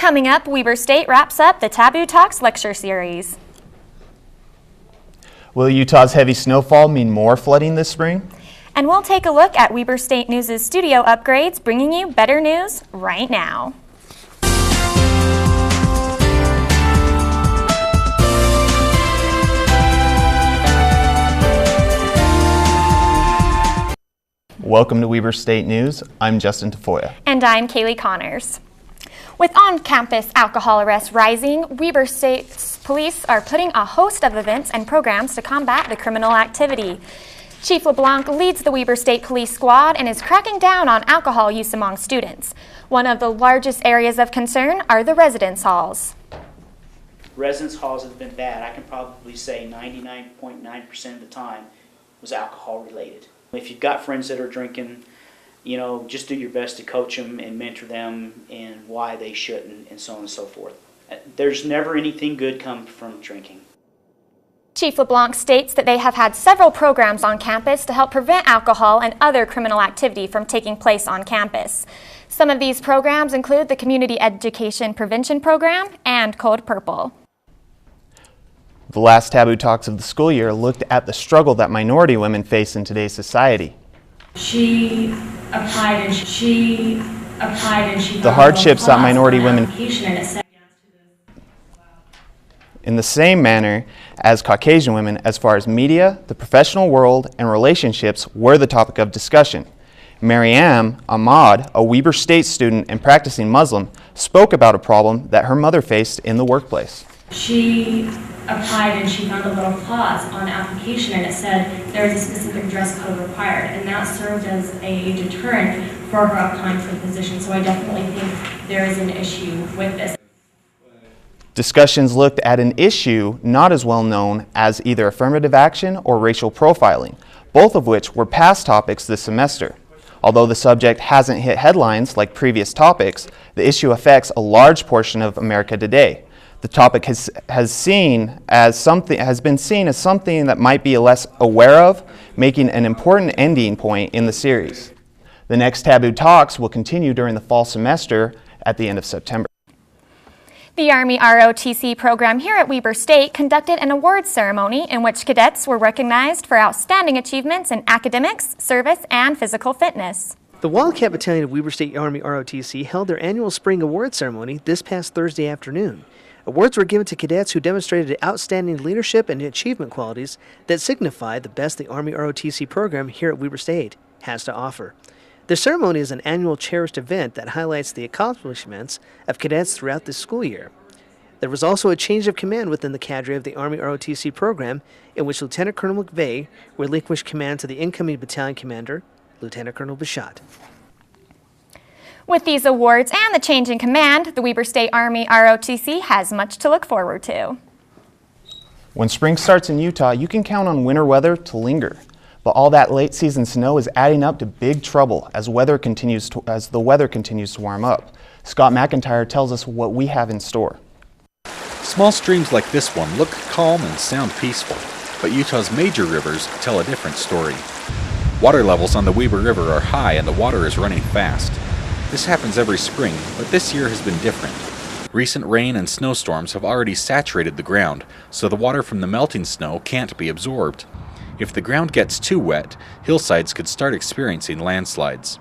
Coming up, Weber State wraps up the Taboo Talks lecture series. Will Utah's heavy snowfall mean more flooding this spring? And we'll take a look at Weber State News' studio upgrades, bringing you better news right now. Welcome to Weber State News. I'm Justin Tafoya. And I'm Kaylee Connors. With on-campus alcohol arrests rising, Weber State's police are putting a host of events and programs to combat the criminal activity. Chief LeBlanc leads the Weber State Police Squad and is cracking down on alcohol use among students. One of the largest areas of concern are the residence halls. Residence halls have been bad. I can probably say 99.9% of the time was alcohol related. If you've got friends that are drinking, you know, just do your best to coach them and mentor them and why they shouldn't and so on and so forth. There's never anything good come from drinking. Chief LeBlanc states that they have had several programs on campus to help prevent alcohol and other criminal activity from taking place on campus. Some of these programs include the Community Education Prevention Program and Code Purple. The last Taboo Talks of the school year looked at the struggle that minority women face in today's society. She applied and she the hardships that minority women in the same manner as Caucasian women, as far as media, the professional world, and relationships were the topic of discussion. Mariam Ahmad, a Weber State student and practicing Muslim, spoke about a problem that her mother faced in the workplace. She applied and she found a little clause on the application and it said there is a specific dress code required, and that served as a deterrent for her applying for the position. So I definitely think there is an issue with this. Discussions looked at an issue not as well known as either affirmative action or racial profiling, both of which were past topics this semester. Although the subject hasn't hit headlines like previous topics, the issue affects a large portion of America today. The topic has been seen as something that might be less aware of, making an important ending point in the series. The next Taboo Talks will continue during the fall semester at the end of September. The Army ROTC program here at Weber State conducted an awards ceremony in which cadets were recognized for outstanding achievements in academics, service, and physical fitness. The Wildcat Battalion of Weber State Army ROTC held their annual spring awards ceremony this past Thursday afternoon. Awards were given to cadets who demonstrated outstanding leadership and achievement qualities that signify the best the Army ROTC program here at Weber State has to offer. The ceremony is an annual cherished event that highlights the accomplishments of cadets throughout the school year. There was also a change of command within the cadre of the Army ROTC program, in which Lieutenant Colonel McVeigh relinquished command to the incoming battalion commander, Lieutenant Colonel Bishat. With these awards and the change in command, the Weber State Army ROTC has much to look forward to. When spring starts in Utah, you can count on winter weather to linger. But all that late season snow is adding up to big trouble as the weather continues to warm up. Scott McIntyre tells us what we have in store. Small streams like this one look calm and sound peaceful, but Utah's major rivers tell a different story. Water levels on the Weber River are high and the water is running fast. This happens every spring, but this year has been different. Recent rain and snowstorms have already saturated the ground, so the water from the melting snow can't be absorbed. If the ground gets too wet, hillsides could start experiencing landslides.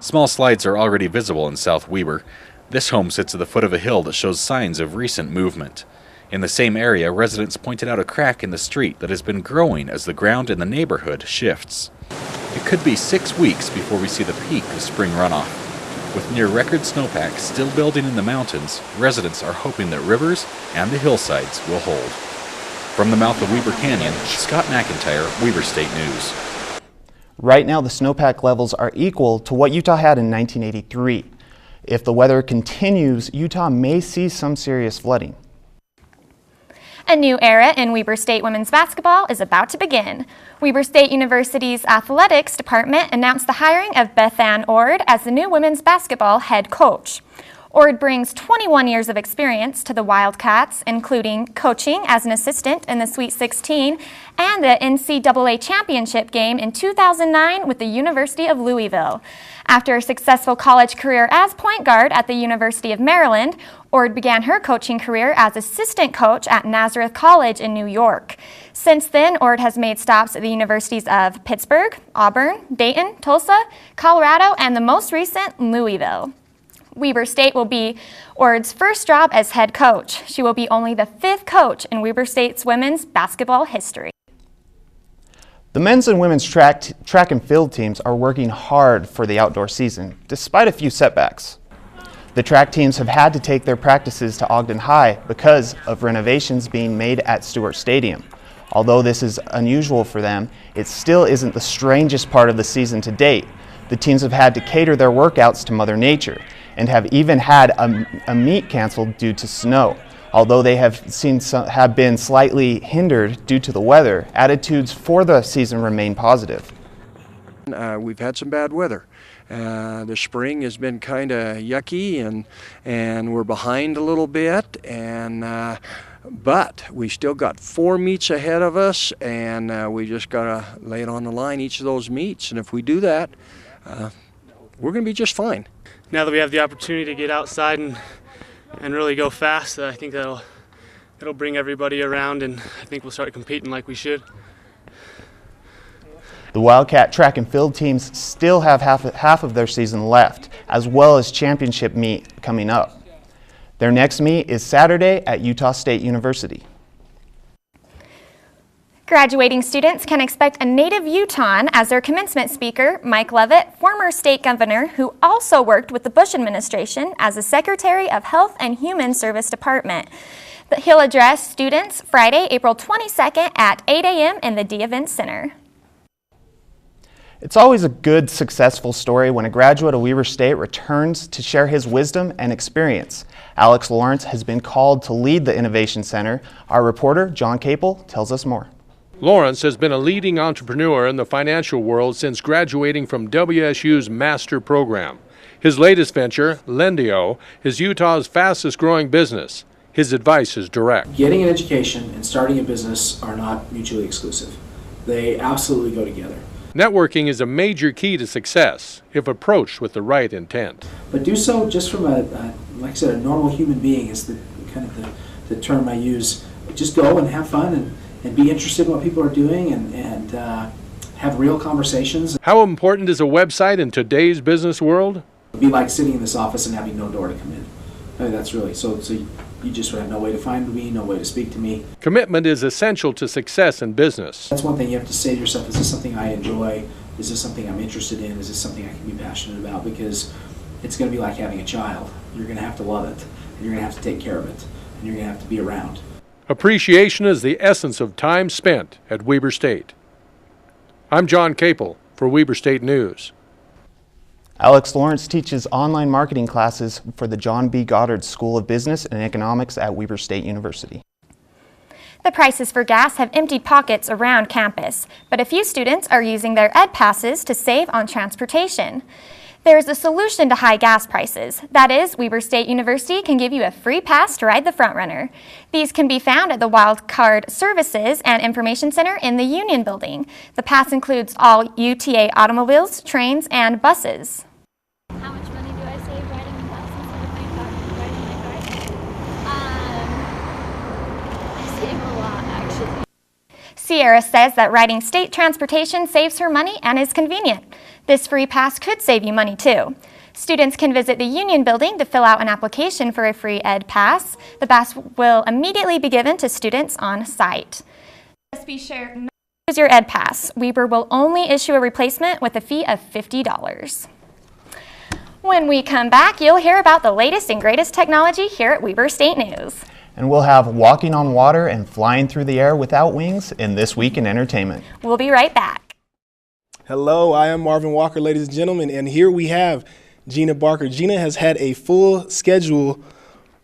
Small slides are already visible in South Weber. This home sits at the foot of a hill that shows signs of recent movement. In the same area, residents pointed out a crack in the street that has been growing as the ground in the neighborhood shifts. It could be 6 weeks before we see the peak of spring runoff. With near-record snowpack still building in the mountains, residents are hoping that rivers and the hillsides will hold. From the mouth of Weber Canyon, Scott McIntyre, Weber State News. Right now, the snowpack levels are equal to what Utah had in 1983. If the weather continues, Utah may see some serious flooding. A new era in Weber State women's basketball is about to begin. Weber State University's athletics department announced the hiring of Beth Ann Ord as the new women's basketball head coach. Ord brings 21 years of experience to the Wildcats, including coaching as an assistant in the Sweet 16 and the NCAA championship game in 2009 with the University of Louisville. After a successful college career as point guard at the University of Maryland, Ord began her coaching career as assistant coach at Nazareth College in New York. Since then, Ord has made stops at the universities of Pittsburgh, Auburn, Dayton, Tulsa, Colorado, and the most recent, Louisville. Weber State will be Ord's first job as head coach. She will be only the 5th coach in Weber State's women's basketball history. The men's and women's track and field teams are working hard for the outdoor season, despite a few setbacks. The track teams have had to take their practices to Ogden High because of renovations being made at Stewart Stadium. Although this is unusual for them, it still isn't the strangest part of the season to date. The teams have had to cater their workouts to Mother Nature and have even had a meet canceled due to snow. Although they have been slightly hindered due to the weather, attitudes for the season remain positive. We've had some bad weather. The spring has been kind of yucky, and we're behind a little bit, but we still got 4 meets ahead of us, and we just got to lay it on the line each of those meets, and if we do that, we're going to be just fine. Now that we have the opportunity to get outside and really go fast, I think it'll bring everybody around, and I think we'll start competing like we should. The Wildcat track and field teams still have half of their season left, as well as championship meet coming up. Their next meet is Saturday at Utah State University. Graduating students can expect a native Utahn as their commencement speaker, Mike Leavitt, former state governor who also worked with the Bush administration as the Secretary of Health and Human Service Department. He'll address students Friday, April 22nd at 8 a.m. in the D Event Center. It's always a good, successful story when a graduate of Weber State returns to share his wisdom and experience. Alex Lawrence has been called to lead the Innovation Center. Our reporter, John Capel, tells us more. Lawrence has been a leading entrepreneur in the financial world since graduating from WSU's master program. His latest venture, Lendio, is Utah's fastest growing business. His advice is direct. Getting an education and starting a business are not mutually exclusive. They absolutely go together. Networking is a major key to success if approached with the right intent. But do so just from like I said, a normal human being is the kind of the term I use. Just go and have fun and be interested in what people are doing and have real conversations. How important is a website in today's business world? It'd be like sitting in this office and having no door to come in. I mean, that's really, so you just would have no way to find me, no way to speak to me. Commitment is essential to success in business. That's one thing you have to say to yourself, is this something I enjoy? Is this something I'm interested in? Is this something I can be passionate about? Because it's going to be like having a child. You're going to have to love it, and you're going to have to take care of it, and you're going to have to be around. Appreciation is the essence of time spent at Weber State. I'm John Capel for Weber State News. Alex Lawrence teaches online marketing classes for the John B. Goddard School of Business and Economics at Weber State University. The prices for gas have emptied pockets around campus, but a few students are using their Ed Passes to save on transportation. There is a solution to high gas prices. That is, Weber State University can give you a free pass to ride the Frontrunner. These can be found at the Wildcard Services and Information Center in the Union Building. The pass includes all UTA automobiles, trains, and buses. How much money do I save riding the bus instead of riding my car? I save a lot, actually. Sierra says that riding state transportation saves her money and is convenient. This free pass could save you money too. Students can visit the Union Building to fill out an application for a free Ed Pass. The pass will immediately be given to students on site. Just be sure not to use your Ed Pass. Weber will only issue a replacement with a fee of $50. When we come back, you'll hear about the latest and greatest technology here at Weber State News. And we'll have walking on water and flying through the air without wings in This Week in Entertainment. We'll be right back. Hello, I am Marvin Walker, ladies and gentlemen, and here we have Gina Barker. Gina has had a full schedule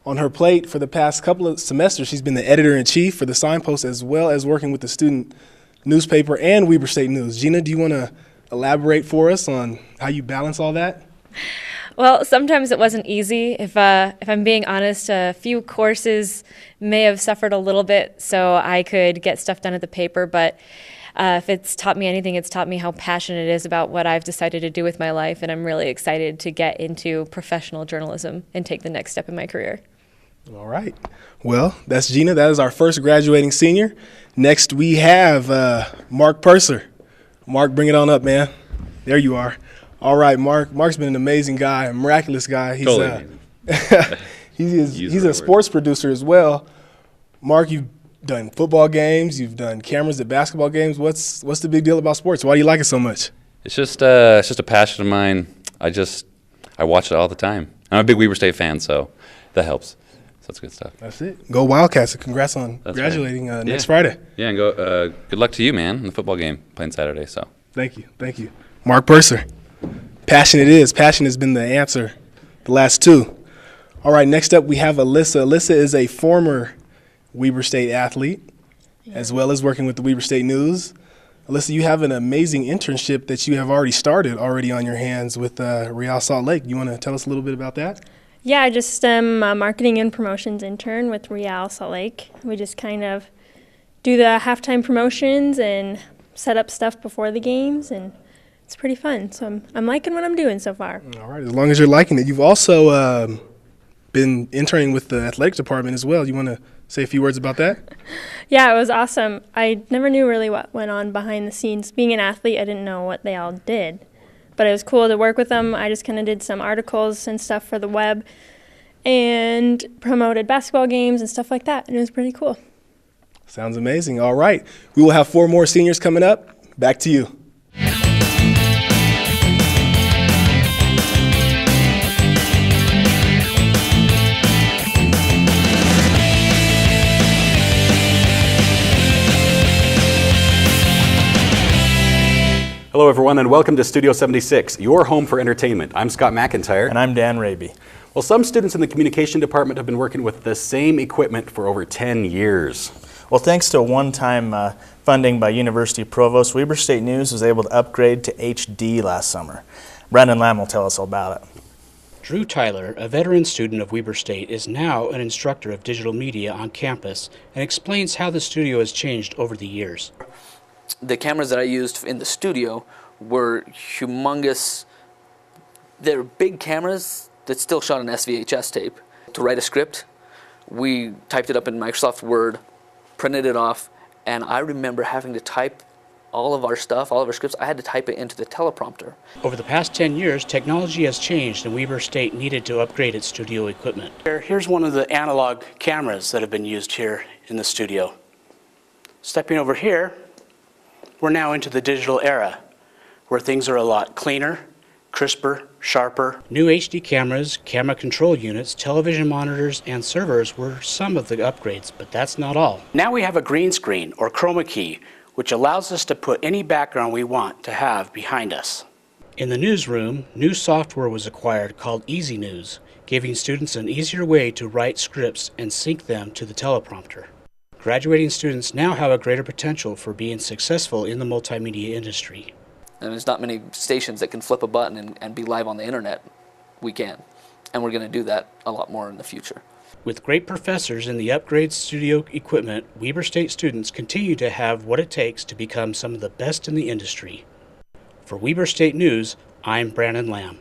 on her plate for the past couple of semesters. She's been the editor-in-chief for the Signpost, as well as working with the student newspaper and Weber State News. Gina, do you want to elaborate for us on how you balance all that? Well, sometimes it wasn't easy. If I'm being honest, a few courses may have suffered a little bit so I could get stuff done at the paper, but if it's taught me anything, it's taught me how passionate it is about what I've decided to do with my life, and I'm really excited to get into professional journalism and take the next step in my career. All right. Well, that's Gina. That is our first graduating senior. Next, we have Marc Purser. Marc, bring it on up, man. There you are. All right, Marc. Marc's been an amazing guy, a miraculous guy. He's Totally he's a sports producer as well. Marc, you've done football games, you've done cameras at basketball games. What's the big deal about sports? Why do you like it so much? It's just a passion of mine. I watch it all the time. I'm a big Weber State fan, so that helps. So that's good stuff. That's it. Go Wildcats. Congrats on graduating next Friday. Yeah, and go. Good luck to you, man, in the football game playing Saturday. So. Thank you. Marc Purser. Passion it is. Passion has been the answer the last two. All right, next up we have Alyssa. Alyssa is a former Weber State athlete, as well as working with the Weber State News. Alyssa, you have an amazing internship that you have already started on your hands with Real Salt Lake. You want to tell us a little bit about that? Yeah, I just am a marketing and promotions intern with Real Salt Lake. We just kind of do the halftime promotions and set up stuff before the games, and it's pretty fun. So I'm liking what I'm doing so far. All right, as long as you're liking it. You've also been interning with the athletic department as well. You want to say a few words about that? Yeah, it was awesome. I never knew really what went on behind the scenes. Being an athlete, I didn't know what they all did. But it was cool to work with them. I just kind of did some articles and stuff for the web and promoted basketball games and stuff like that, and it was pretty cool. Sounds amazing. All right. We will have 4 more seniors coming up. Back to you. Hello, everyone, and welcome to Studio 76, your home for entertainment. I'm Scott McIntyre. And I'm Dan Rabe. Well, some students in the communication department have been working with the same equipment for over 10 years. Well, thanks to one-time funding by University Provost, Weber State News was able to upgrade to HD last summer. Brandon Lamb will tell us all about it. Drew Tyler, a veteran student of Weber State, is now an instructor of digital media on campus and explains how the studio has changed over the years. The cameras that I used in the studio were humongous. They're big cameras that still shot an SVHS tape. To write a script, we typed it up in Microsoft Word, printed it off, and I remember having to type all of our scripts, I had to type it into the teleprompter. Over the past 10 years, technology has changed and Weber State needed to upgrade its studio equipment. Here's one of the analog cameras that have been used here in the studio. Stepping over here, we're now into the digital era, where things are a lot cleaner, crisper, sharper. New HD cameras, camera control units, television monitors, and servers were some of the upgrades, but that's not all. Now we have a green screen, or chroma key, which allows us to put any background we want to have behind us. In the newsroom, new software was acquired called Easy News, giving students an easier way to write scripts and sync them to the teleprompter. Graduating students now have a greater potential for being successful in the multimedia industry. And there's not many stations that can flip a button and be live on the internet. We can. And we're going to do that a lot more in the future. With great professors in the upgrade studio equipment, Weber State students continue to have what it takes to become some of the best in the industry. For Weber State News, I'm Brandon Lamb.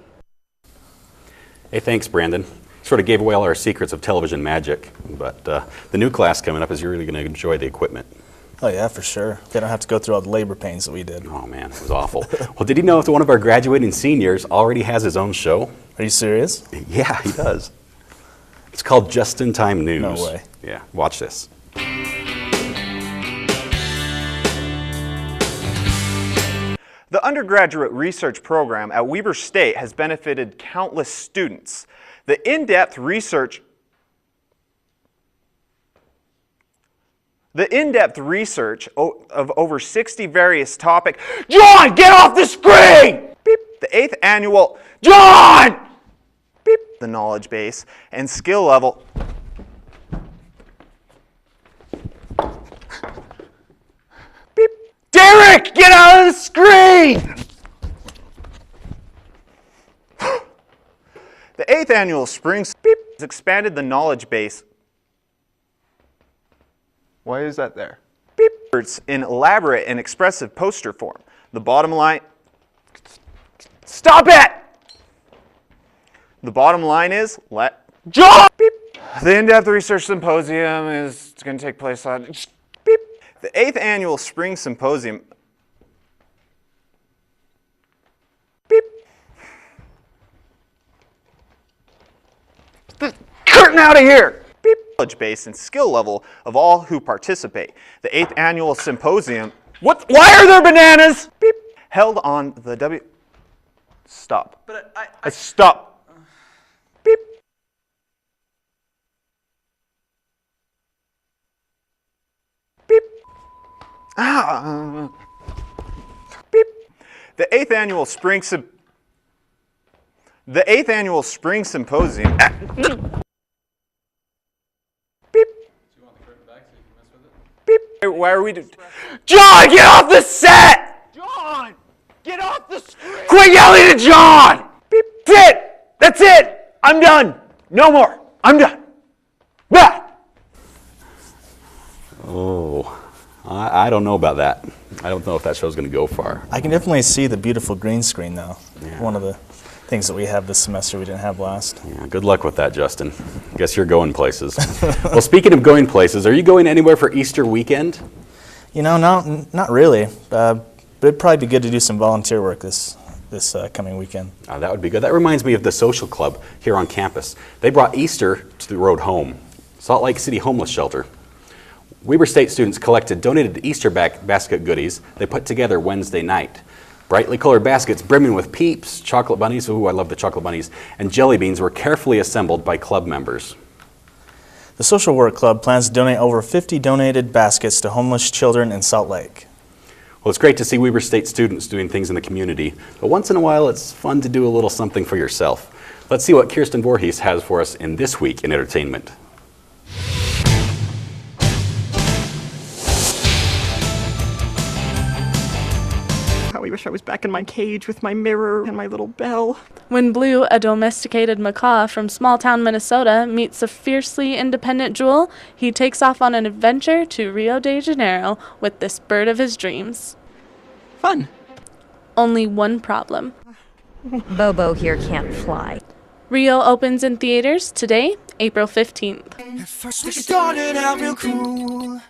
Hey, thanks, Brandon. Sort of gave away all our secrets of television magic, but the new class coming up is you're really going to enjoy the equipment. Oh yeah, for sure. They don't have to go through all the labor pains that we did. Oh man, it was awful. Well, did you know that one of our graduating seniors already has his own show? Are you serious? Yeah, he does. It's called Just in Time News. No way. Yeah, watch this. The undergraduate research program at Weber State has benefited countless students. The in-depth research of over 60 various topics. John, get off the screen! Beep. The 8th annual, John! Beep. The knowledge base and skill level. Beep. Derek, get out of the screen! annual spring has expanded the knowledge base. Why is that there? In elaborate and expressive poster form. The bottom line... Stop it! The bottom line is, John! The in-depth research symposium is going to take place on... The 8th annual spring symposium... The curtain out of here! Knowledge base and skill level of all who participate. The 8th annual symposium... What? Why are there bananas? Held on the Stop. But Stop. Beep. Beep. Beep. The 8th annual spring symposium. Beep. Beep. Why are we John, get off the set! John, get off the screen! Quit yelling at John! Beep. That's it! That's it! I'm done. No more. I'm done. Bah! Oh, I don't know about that. I don't know if that show's going to go far. I can definitely see the beautiful green screen, though. Yeah. One of the things that we have this semester we didn't have last. Yeah, good luck with that, Justin. Guess you're going places. Well, speaking of going places, are you going anywhere for Easter weekend? You know, not really. But it'd probably be good to do some volunteer work this coming weekend. That would be good. That reminds me of the social club here on campus. They brought Easter to the road home. Salt Lake City Homeless Shelter. Weber State students collected donated Easter basket goodies they put together Wednesday night. Brightly colored baskets brimming with Peeps, chocolate bunnies, ooh, I love the chocolate bunnies, and jelly beans were carefully assembled by club members. The Social Work Club plans to donate over 50 donated baskets to homeless children in Salt Lake. Well, it's great to see Weber State students doing things in the community, but once in a while it's fun to do a little something for yourself. Let's see what Kiersten Voorhees has for us in This Week in Entertainment. I wish I was back in my cage with my mirror and my little bell. When Blue, a domesticated macaw from small-town Minnesota, meets a fiercely independent Jewel, he takes off on an adventure to Rio de Janeiro with this bird of his dreams. Fun. Only one problem. Bobo here can't fly. Rio opens in theaters today, April 15th. At first we started out real cool.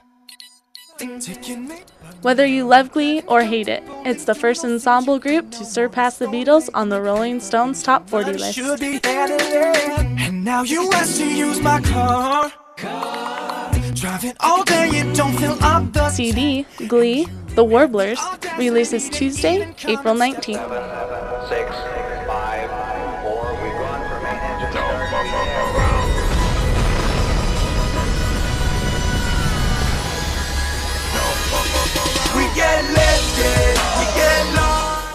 Whether you love Glee or hate it, it's the first ensemble group to surpass the Beatles on the Rolling Stones Top 40 list. And now you ask to use my car. Driving all day, it don't fill up the CD, Glee, The Warblers, releases Tuesday, April 19th. 7, 6, 5, 4, we've gone for main engine start.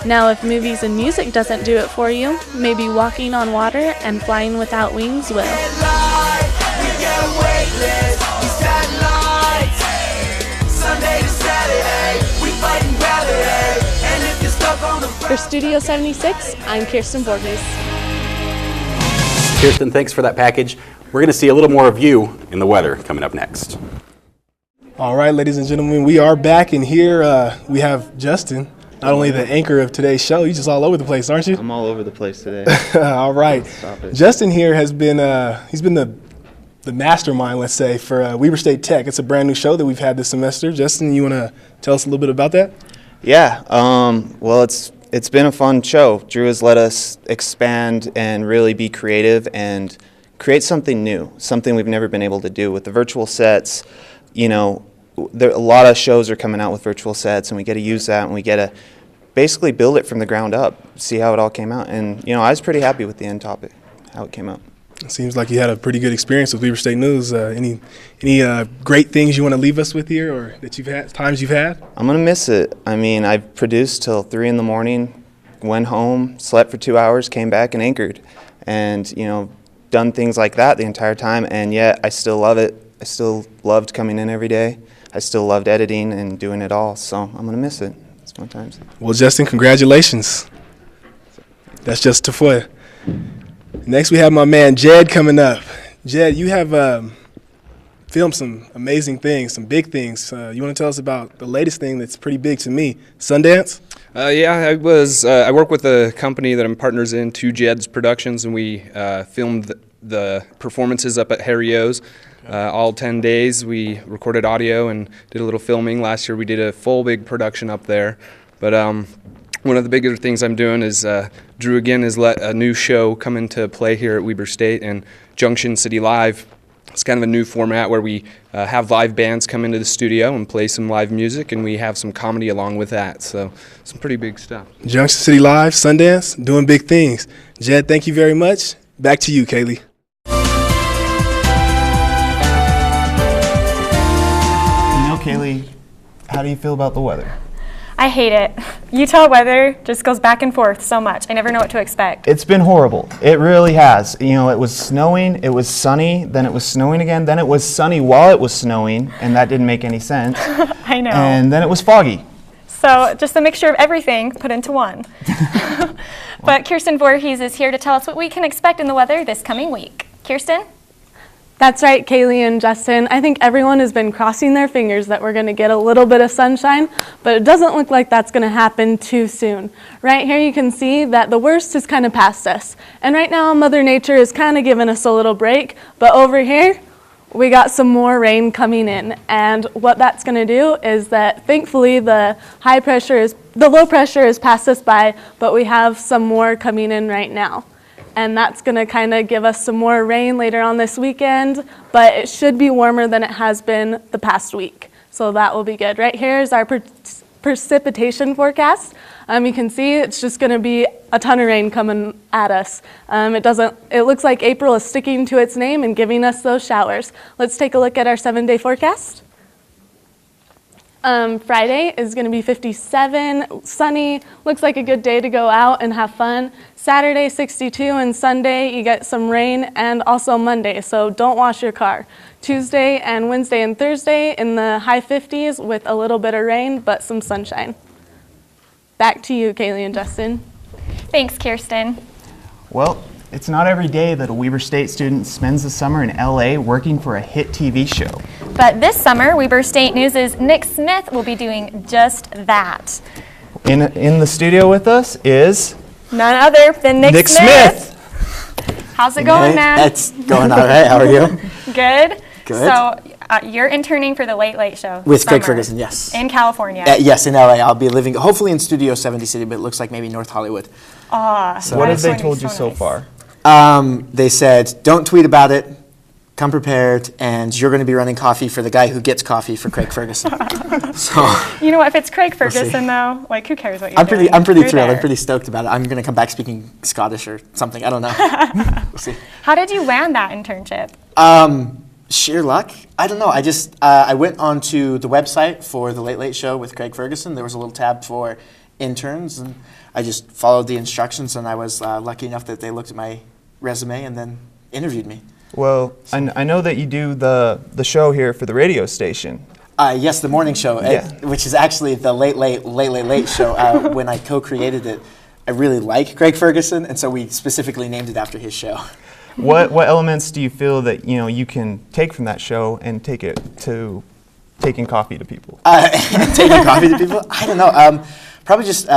Now if movies and music doesn't do it for you, maybe walking on water and flying without wings will. For Studio 76, I'm Kiersten Voorhees. Kiersten, thanks for that package. We're going to see a little more of you in the weather coming up next. All right, ladies and gentlemen, we are back, and here we have Justin, not only the anchor of today's show, you're just all over the place, aren't you? I'm all over the place today. All right. Stop it. Justin here has been, he's been the mastermind, let's say, for Weber State Tech. It's a brand new show that we've had this semester. Justin, you want to tell us a little bit about that? Yeah, well, it's been a fun show. Drew has let us expand and really be creative and create something new, something we've never been able to do with the virtual sets. You know, a lot of shows are coming out with virtual sets, and we get to use that, and we get to basically build it from the ground up, see how it all came out. And, you know, I was pretty happy with the end topic, how it came out. It seems like you had a pretty good experience with Weber State News. Any great things you want to leave us with here, or that you've had, times you've had? I'm going to miss it. I mean, I produced till 3 in the morning, went home, slept for 2 hours, came back and anchored. And, you know, done things like that the entire time, and yet I still love it. I still loved coming in every day. I still loved editing and doing it all, so I'm going to miss it. It's fun times. Well, Justin, congratulations. That's just Tafoya. Next, we have my man Jed coming up. Jed, you have filmed some amazing things, some big things. You want to tell us about the latest thing that's pretty big to me, Sundance? Yeah, I work with a company that I'm partners in, 2 Jed's Productions, and we filmed the performances up at Harry O's. All 10 days. We recorded audio and did a little filming. Last year we did a full big production up there. But one of the bigger things I'm doing is Drew again has let a new show come into play here at Weber State, and Junction City Live. It's kind of a new format where we have live bands come into the studio and play some live music, and we have some comedy along with that. So some pretty big stuff. Junction City Live, Sundance, doing big things. Jed, thank you very much. Back to you, Kaylee. Kaylee, how do you feel about the weather? I hate it. Utah weather just goes back and forth so much. I never know what to expect. It's been horrible. It really has. You know, it was snowing, it was sunny, then it was snowing again, then it was sunny while it was snowing, and that didn't make any sense. I know. And then it was foggy. So just a mixture of everything put into one. But Kiersten Voorhees is here to tell us what we can expect in the weather this coming week. Kiersten? That's right, Kaylee and Justin. I think everyone has been crossing their fingers that we're going to get a little bit of sunshine, but it doesn't look like that's going to happen too soon. Right here you can see that the worst is kind of past us. And right now Mother Nature is kind of giving us a little break, but over here we got some more rain coming in. And what that's going to do is that thankfully the low pressure is past us by, but we have some more coming in right now. And that's going to kind of give us some more rain later on this weekend, but it should be warmer than it has been the past week. So that will be good. Right here is our precipitation forecast. You can see it's just going to be a ton of rain coming at us. It looks like April is sticking to its name and giving us those showers. Let's take a look at our 7-day forecast. Friday is going to be 57, sunny, looks like a good day to go out and have fun. Saturday 62, and Sunday you get some rain, and also Monday, so don't wash your car. Tuesday and Wednesday and Thursday in the high 50s with a little bit of rain but some sunshine. Back to you, Kaylee and Justin. Thanks, Kiersten. Well, it's not every day that a Weber State student spends the summer in LA working for a hit TV show. But this summer, Weber State News' Nick Smith will be doing just that. In the studio with us is none other than Nick Smith. How's it going, man? It's going all right. How are you? Good. Good. So you're interning for the Late Late Show with Craig Ferguson, yes. In California. Yes, in LA. I'll be living hopefully in Studio 70 City, but it looks like maybe North Hollywood. So what have they told you so far? They said, don't tweet about it, come prepared, and you're going to be running coffee for the guy who gets coffee for Craig Ferguson. So, you know what, if it's Craig Ferguson though, like who cares what you're doing? I'm pretty thrilled. I'm pretty stoked about it. I'm going to come back speaking Scottish or something. I don't know. We'll see. How did you land that internship? Sheer luck. I don't know. I just, I went onto the website for the Late Late Show with Craig Ferguson. There was a little tab for interns, and I just followed the instructions, and I was lucky enough that they looked at my resume and then interviewed me. Well, I know that you do the show here for the radio station. Yes, the morning show, which is actually the Late Show. When I co-created it, I really like Craig Ferguson, and so we specifically named it after his show. What elements do you feel that you can take from that show and take it to taking coffee to people? Taking coffee to people? I don't know. Probably just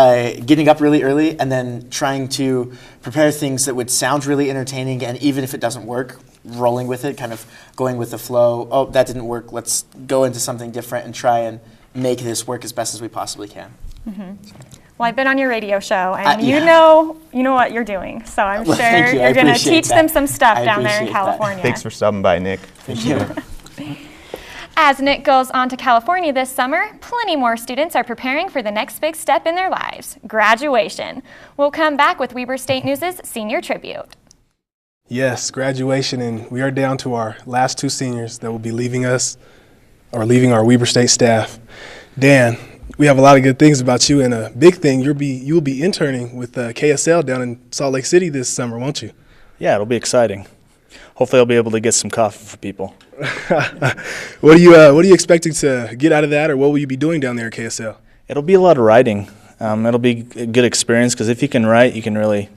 getting up really early and then trying to prepare things that would sound really entertaining, and even if it doesn't work, rolling with it, kind of going with the flow. Oh, that didn't work. Let's go into something different and try and make this work as best as we possibly can. Mm-hmm. Well, I've been on your radio show, and you know what you're doing. So I'm sure you're going to teach them some stuff down there in California. Thanks for stopping by, Nick. Thank you. As Nick goes on to California this summer, plenty more students are preparing for the next big step in their lives, graduation. We'll come back with Weber State News' Senior Tribute. Yes, graduation, and we are down to our last 2 seniors that will be leaving us, or leaving our Weber State staff. Dan, we have a lot of good things about you, and a big thing, you will be interning with KSL down in Salt Lake City this summer, won't you? Yeah, it'll be exciting. Hopefully I'll be able to get some coffee for people. What are you expecting to get out of that, or what will you be doing down there at KSL? It'll be a lot of writing. It'll be a good experience because if you can write, you can really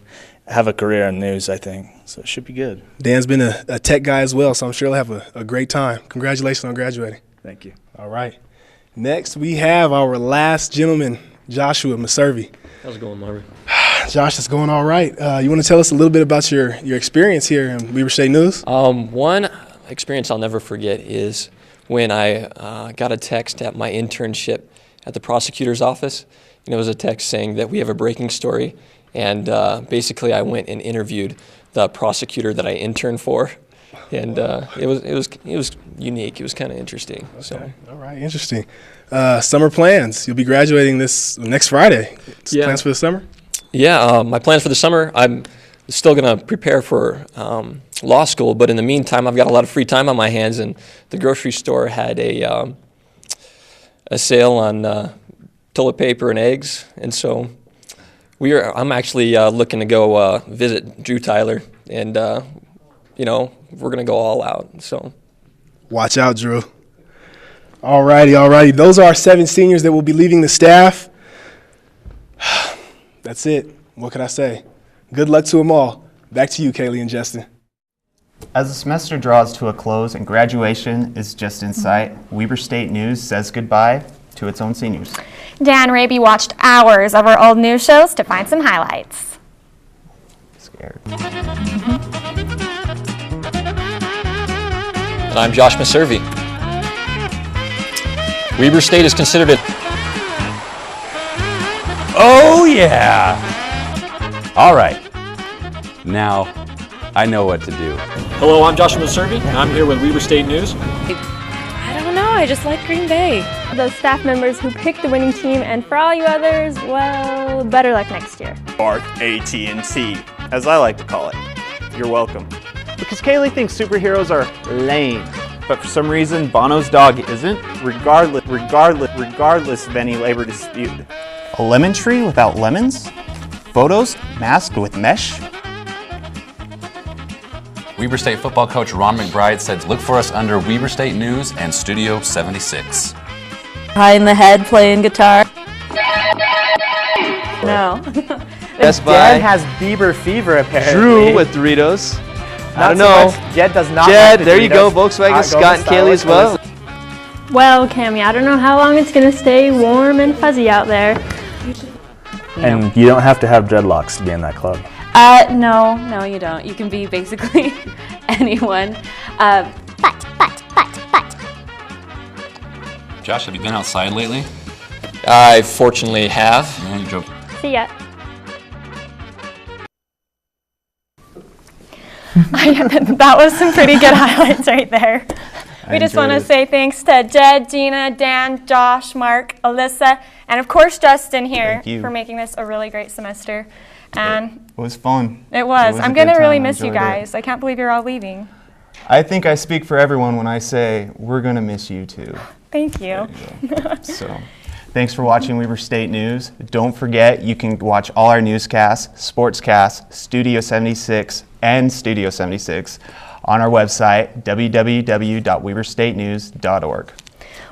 have a career in news, I think. So it should be good. Dan's been a tech guy as well, so I'm sure he'll have a great time. Congratulations on graduating. Thank you. All right. Next, we have our last gentleman, Joshua Meservey. How's it going, Marvin? Josh, it's going all right. You want to tell us a little bit about your experience here in Weber State News? One experience I'll never forget is when I got a text at my internship at the prosecutor's office. It was a text saying that we have a breaking story, and basically I went and interviewed the prosecutor that I interned for, and it was unique. It was kind of interesting. Okay. So. All right, interesting. Summer plans. You'll be graduating this next Friday. Yeah. Plans for the summer? Yeah, my plans for the summer, I'm still going to prepare for law school, but in the meantime, I've got a lot of free time on my hands, and the grocery store had a sale on toilet paper and eggs, and so I'm actually looking to go visit Drew Tyler, and we're going to go all out. So watch out, Drew. All righty. Those are our 7 seniors that will be leaving the staff. That's it. What can I say? Good luck to them all. Back to you, Kaylee and Justin. As the semester draws to a close and graduation is just in sight, Weber State News says goodbye to its own seniors. Dan Rabe watched hours of our old news shows to find some highlights. Scared. And I'm Josh Meservey. Weber State is considered a... Oh, yeah. All right. Now, I know what to do. Hello, I'm Joshua Meservey, and I'm here with Lieber State News. I don't know, I just like Green Bay. The staff members who picked the winning team, and for all you others, well, better luck next year. Or AT&T, as I like to call it. You're welcome. Because Kaylee thinks superheroes are lame, but for some reason Bono's dog isn't, regardless of any labor dispute. A lemon tree without lemons? Photos masked with mesh? Weber State football coach Ron McBride said look for us under Weber State News and Studio 76. High in the head playing guitar. No. Jed has Bieber fever apparently. Drew with Doritos. I don't know. So Jed does not. Jed, like there you go. Doritos. Volkswagen, Scott, and Kaylee as well. Well, Cammy, I don't know how long it's going to stay warm and fuzzy out there. And you don't have to have dreadlocks to be in that club. No, you don't. You can be basically anyone. Josh, have you been outside lately? I fortunately have. Yeah, you drove. See ya. That was some pretty good highlights right there. We just want to say thanks to Jed, Gina, Dan, Josh, Marc, Alyssa, and of course Justin here for making this a really great semester. And it was fun. It was. I'm going to really miss you guys. I can't believe you're all leaving. I think I speak for everyone when I say we're going to miss you too. Thank you. So, thanks for watching Weber State News. Don't forget, you can watch all our newscasts, sportscasts, Studio 76, and Studio 76 on our website, www.weberstatenews.org.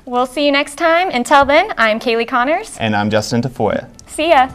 We'll see you next time. Until then, I'm Kaylee Connors. And I'm Justin Tafoya. See ya.